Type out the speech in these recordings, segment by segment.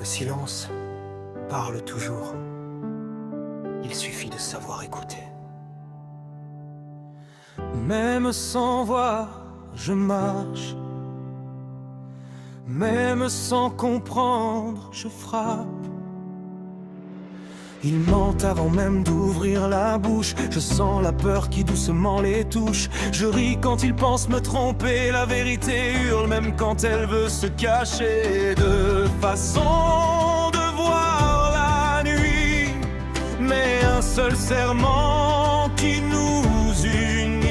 Le silence parle toujours. Il suffit de savoir écouter. Même sans voir, je marche. Même sans comprendre, je frappe. Ils mentent avant même d'ouvrir la bouche. Je sens la peur qui doucement les touche. Je ris quand ils pensent me tromper. La vérité hurle même quand elle veut se cacher. De façon de voir la nuit, mais un seul serment qui nous unit.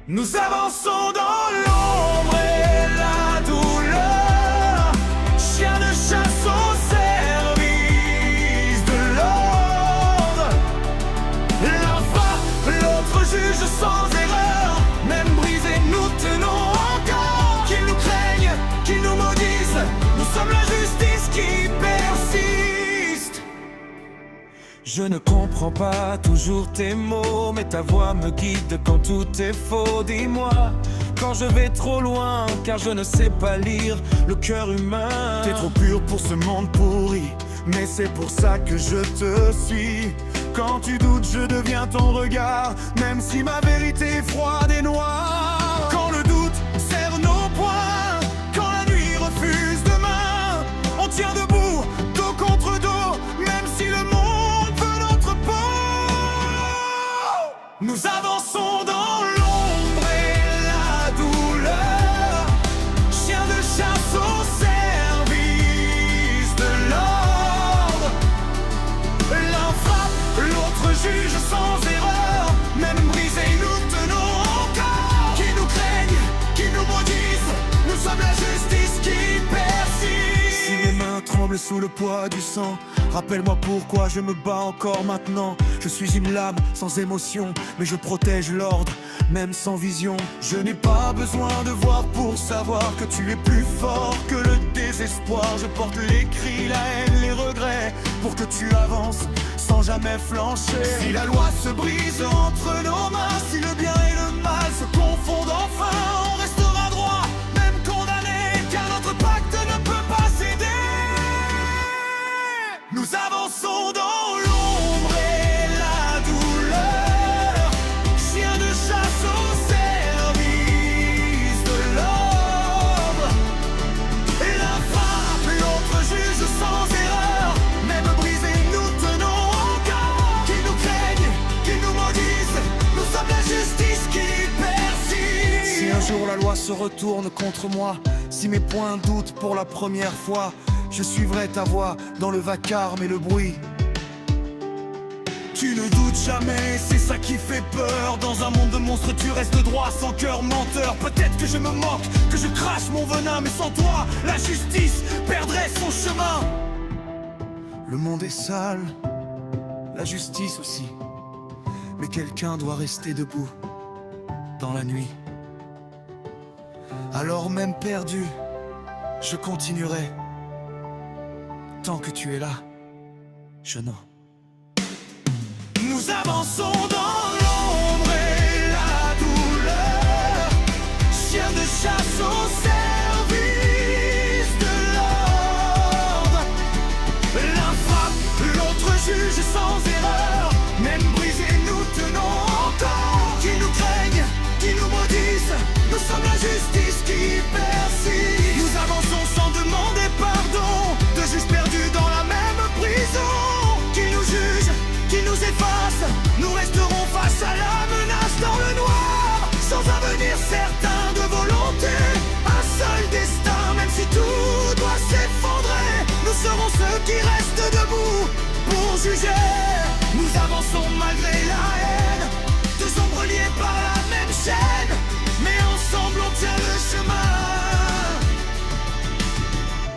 Nous avançons dans l'ombre et la douleur, chien de chasse au service de l'ordre. L'un frappe, l'autre juge sans erreur. Même brisés, nous tenons encore. Qu'ils nous craignent, qu'ils nous maudissent, nous sommes la justice qui persiste. Je ne comprends pas toujours tes mots, mais ta voix me guide quand tout est faux. Dis-moi quand je vais trop loin, car je ne sais pas lire le cœur humain. T'es trop pur pour ce monde pourri, mais c'est pour ça que je te suis. Quand tu doutes, je deviens ton regard, même si ma vérité est froide et noire. Quand le doute serre nos poings, quand la nuit refuse demain, on tient debout, dos contre dos, même si le monde veut notre peau. Nous avançons dans l'ombre et la douleur, chien de chasse au service de l'ordre. L'un frappe, l'autre juge sans erreur. Même brisés, nous tenons encore. Qui nous craignent, qui nous maudissent, nous sommes la justice qui persiste. Si mes mains tremblent sous le poids du sang, rappelle-moi pourquoi je me bats encore maintenant. Je suis une lame sans émotion, mais je protège l'ordre, même sans vision. Je n'ai pas besoin de voir pour savoir que tu es plus fort que le désespoir. Je porte les cris, la haine, les regrets, pour que tu avances sans jamais flancher. Si la loi se brise entre nos mains, si le bien et le mal se confondent enfin, on restera droit, même condamné, car notre pacte ne peut pas céder. Nous avançons dans l'ombre et la douleur, chien de chasse au service de l'ordre. L'un frappe, l'autre juge sans erreur. Même brisés, nous tenons encore. Qui nous craignent, qui nous maudissent, nous sommes la justice qui persiste. Si un jour la loi se retourne contre moi, si mes poings doutent pour la première fois, je suivrai ta voix dans le vacarme et le bruit. Tu ne doutes jamais, c'est ça qui fait peur. Dans un monde de monstres, tu restes droit, sans cœur menteur. Peut-être que je me moque, que je crache mon venin, mais sans toi, la justice perdrait son chemin. Le monde est sale, la justice aussi, mais quelqu'un doit rester debout dans la nuit. Alors même perdu, je continuerai. Tant que tu es là, je n'en. Nous avançons dans l'ombre et la douleur, chien de chasse au service de l'ordre. L'un frappe, l'autre juge sans erreur. Même brisés, nous tenons encore. Qui nous craignent, qui nous maudissent, nous sommes la justice qui persiste. Nous avançons sans demander pardon, de juges perdus dans la même prison. Qui nous juge, qui nous efface, nous resterons face à la menace dans le noir, sans avenir certain de volonté. Un seul destin, même si tout doit s'effondrer, nous serons ceux qui restent debout pour juger. Nous avançons malgré la haine, deux ombres liées par la même chaîne, mais ensemble on tient le chemin.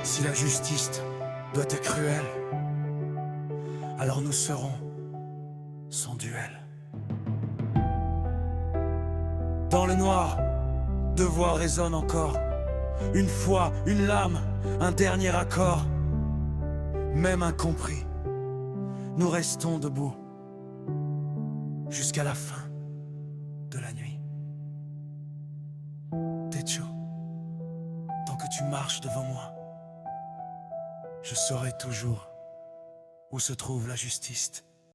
Si la justice doit être cruelle, alors nous serons son duel. Dans le noir, deux voix résonnent encore. Une fois, une lame, un dernier accord. Même incompris, nous restons debout jusqu'à la fin de la nuit. Techo, tant que tu marches devant moi, Je saurai toujours où se trouve la justice.